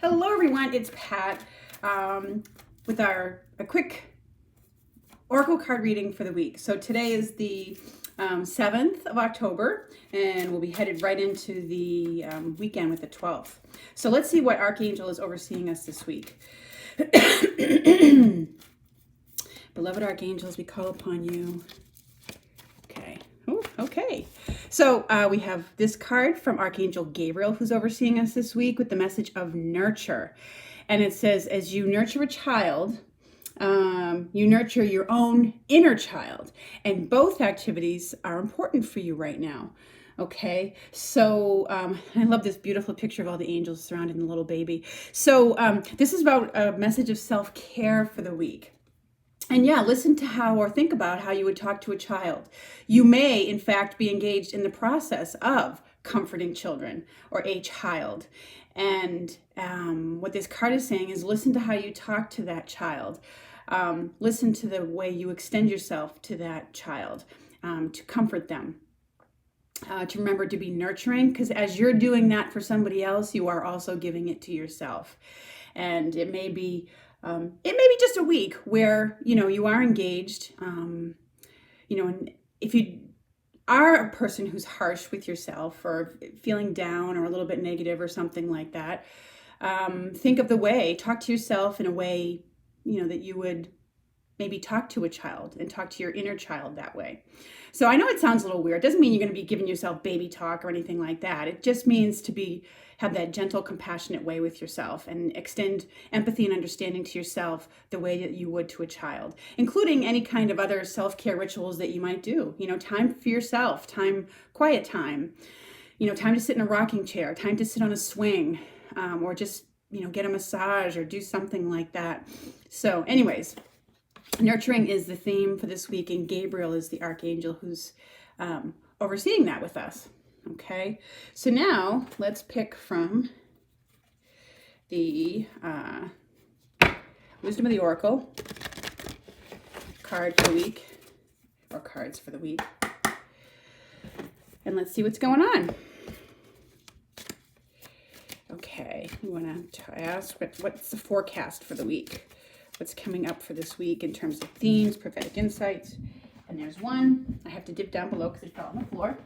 Hello everyone, it's Pat with a quick Oracle card reading for the week. So today is the 7th of October and we'll be headed right into the weekend with the 12th. So let's see what Archangel is overseeing us this week. Beloved Archangels, we call upon you. Okay. Ooh, okay. So we have this card from Archangel Gabriel, who's overseeing us this week with the message of nurture. And it says, as you nurture a child, you nurture your own inner child. And both activities are important for you right now. Okay, so I love this beautiful picture of all the angels surrounding the little baby. So this is about a message of self-care for the week. And yeah, listen to how or think about how you would talk to a child. You may, in fact, be engaged in the process of comforting children or a child. And what this card is saying is listen to how you talk to that child. Listen to the way you extend yourself to that child to comfort them. To remember to be nurturing, because as you're doing that for somebody else, you are also giving it to yourself. And it may be just a week where, you are engaged, and if you are a person who's harsh with yourself or feeling down or a little bit negative or something like that, think of talk to yourself in a way, that you would maybe talk to a child and talk to your inner child that way. So I know it sounds a little weird. It doesn't mean you're going to be giving yourself baby talk or anything like that. It just means to have that gentle, compassionate way with yourself and extend empathy and understanding to yourself the way that you would to a child, including any kind of other self-care rituals that you might do. Time for yourself, quiet time, time to sit in a rocking chair, time to sit on a swing, or just, get a massage or do something like that. So anyways, nurturing is the theme for this week, and Gabriel is the archangel who's overseeing that with us. Okay, so now let's pick from the Wisdom of the Oracle card for the week, or cards for the week, and let's see what's going on. Okay, we want to ask what's the forecast for the week? What's coming up for this week in terms of themes, prophetic insights? And there's one. I have to dip down below because it fell on the floor.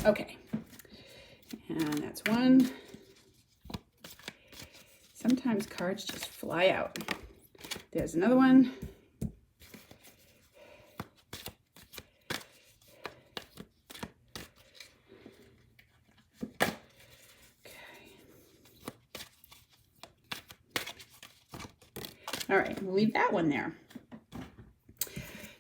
Okay, and that's one. Sometimes cards just fly out. There's another one. All right, we'll leave that one there.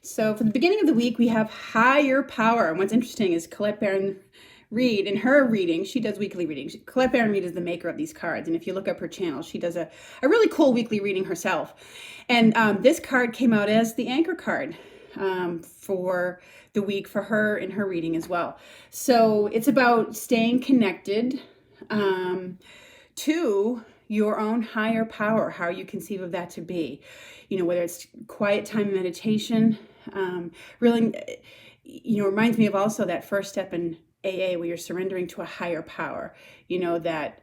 So for the beginning of the week, we have higher power. And what's interesting is Colette Baron-Reid, in her reading, she does weekly readings. Colette Baron-Reid is the maker of these cards. And if you look up her channel, she does a really cool weekly reading herself. And this card came out as the anchor card for the week for her in her reading as well. So it's about staying connected to your own higher power, how you conceive of that to be, whether it's quiet time meditation, really, reminds me of also that first step in AA where you're surrendering to a higher power, that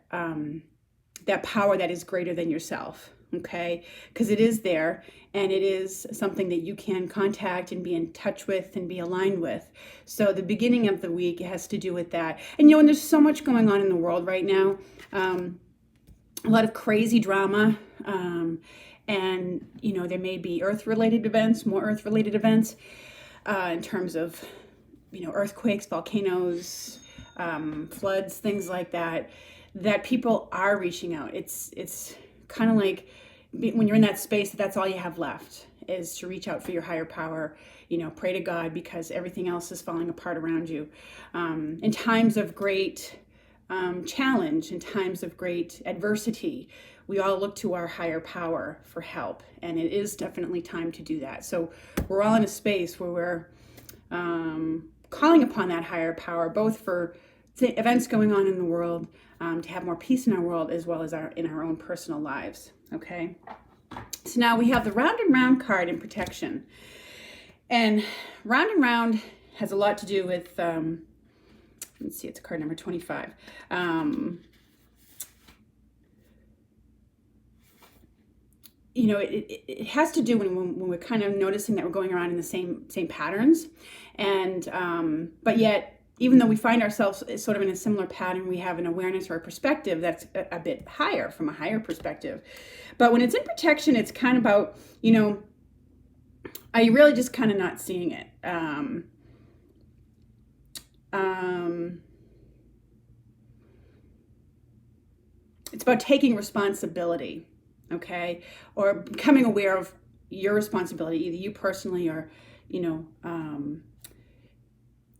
power that is greater than yourself. Okay, because it is there, and it is something that you can contact and be in touch with and be aligned with. So the beginning of the week has to do with that. And and there's so much going on in the world right now. A lot of crazy drama, and there may be earth-related events, more earth-related events, in terms of earthquakes, volcanoes, floods, things like that. That people are reaching out. It's kind of like when you're in that space, that's all you have left is to reach out for your higher power. Pray to God because everything else is falling apart around you. In times of great challenge, in times of great adversity, we all look to our higher power for help, and it is definitely time to do that. So we're all in a space where we're calling upon that higher power, both for events going on in the world, to have more peace in our world, as well as in our own personal lives. Okay, so now we have the Round and Round card in protection, and Round and Round has a lot to do with, let's see, it's card number 25. You know, it has to do when we're kind of noticing that we're going around in the same patterns, and but yet, even though we find ourselves sort of in a similar pattern, we have an awareness or a perspective that's a bit higher, from a higher perspective. But when it's in protection, it's kind of about, you know, are you really just kind of not seeing it? It's about taking responsibility, okay, or becoming aware of your responsibility, either you personally or, you know,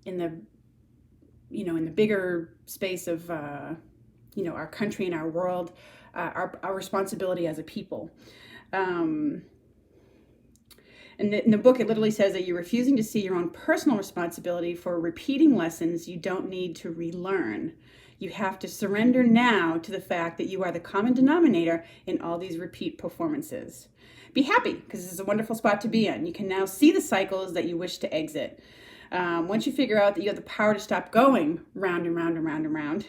in the, you know, in the bigger space of, you know, our country and our world, our responsibility as a people. In the book, it literally says that you're refusing to see your own personal responsibility for repeating lessons you don't need to relearn. You have to surrender now to the fact that you are the common denominator in all these repeat performances. Be happy, because this is a wonderful spot to be in. You can now see the cycles that you wish to exit. Once you figure out that you have the power to stop going round and round and round and round,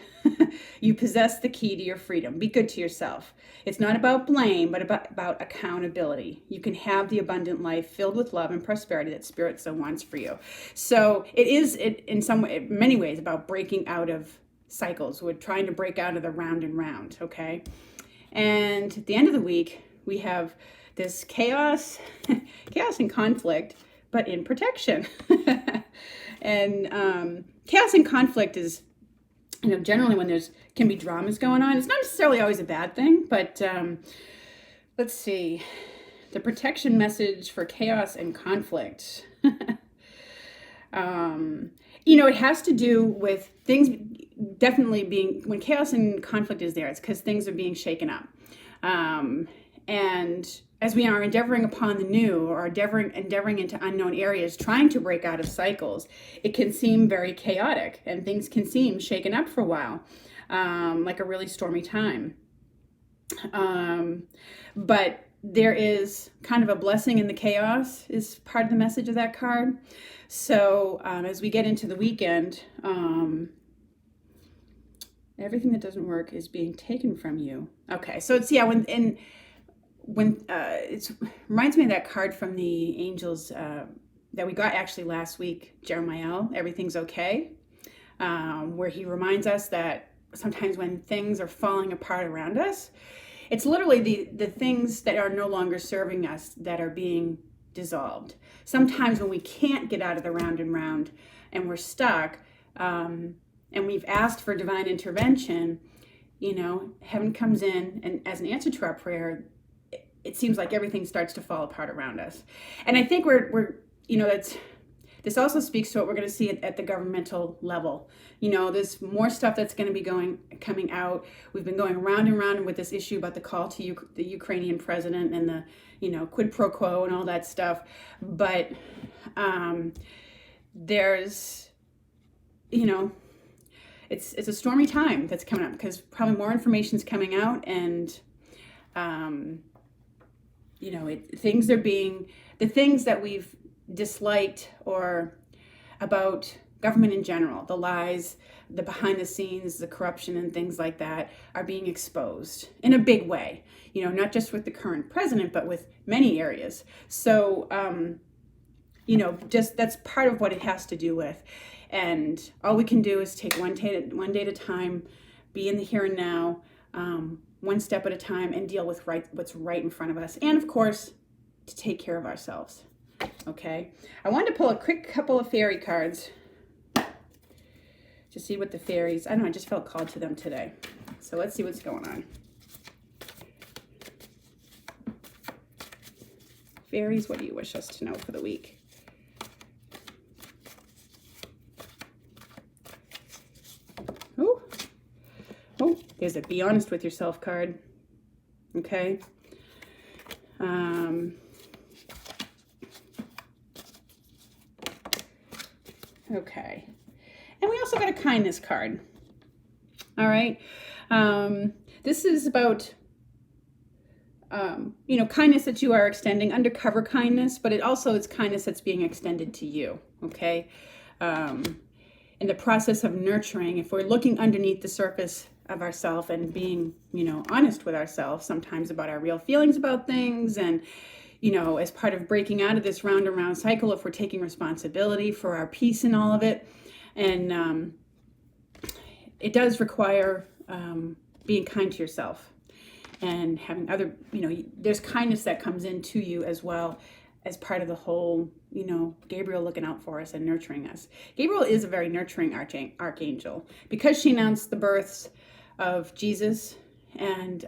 you possess the key to your freedom. Be good to yourself. It's not about blame, but about accountability. You can have the abundant life filled with love and prosperity that Spirit so wants for you. So it is, in many ways, about breaking out of cycles. We're trying to break out of the round and round, okay? And at the end of the week, we have this chaos and conflict, but in protection. And chaos and conflict is, you know, generally when can be dramas going on. It's not necessarily always a bad thing, but let's see. The protection message for chaos and conflict. You know, it has to do with things definitely being, when chaos and conflict is there, it's because things are being shaken up. And as we are endeavoring upon the new, or endeavoring into unknown areas, trying to break out of cycles, it can seem very chaotic, and things can seem shaken up for a while, like a really stormy time. But there is kind of a blessing in the chaos, is part of the message of that card. So as we get into the weekend, everything that doesn't work is being taken from you. Okay, so it's, yeah, when it reminds me of that card from the angels that we got actually last week, Jeremiah, everything's okay, where he reminds us that sometimes when things are falling apart around us, it's literally the things that are no longer serving us that are being dissolved. Sometimes when we can't get out of the round and round and we're stuck, and we've asked for divine intervention, you know, heaven comes in, and as an answer to our prayer, it seems like everything starts to fall apart around us. And I think we're you know, this also speaks to what we're going to see at the governmental level. You know, there's more stuff that's going to be coming out. We've been going round and round with this issue about the call to the Ukrainian president and the, you know, quid pro quo and all that stuff. But there's, you know, it's a stormy time that's coming up, because probably more information's coming out, and you know, the things that we've disliked or about government in general, the lies, the behind the scenes, the corruption and things like that, are being exposed in a big way, you know, not just with the current president, but with many areas. So, you know, just that's part of what it has to do with. And all we can do is take one day at a time, be in the here and now, one step at a time, and deal with what's right in front of us. And of course, to take care of ourselves. Okay, I wanted to pull a quick couple of fairy cards to see what the fairies, I don't know, I just felt called to them today. So let's see what's going on. Fairies, what do you wish us to know for the week? Oh, there's a be honest with yourself card. Okay. Okay. And we also got a kindness card. All right. This is about, you know, kindness that you are extending, undercover kindness, but it's kindness that's being extended to you. Okay. in the process of nurturing, if we're looking underneath the surface of ourselves and being, honest with ourselves sometimes about our real feelings about things, and, as part of breaking out of this round and round cycle, if we're taking responsibility for our peace in all of it. And it does require being kind to yourself and having other, there's kindness that comes into you as well as part of the whole, Gabriel looking out for us and nurturing us. Gabriel is a very nurturing archangel because she announced the births of Jesus and,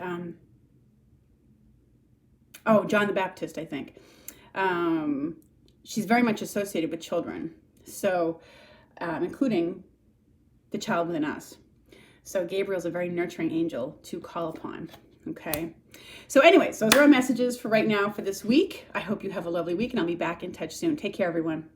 John the Baptist, I think. She's very much associated with children, so including the child within us. So Gabriel's a very nurturing angel to call upon. Okay. So anyways, those are our messages for right now for this week. I hope you have a lovely week, and I'll be back in touch soon. Take care, everyone.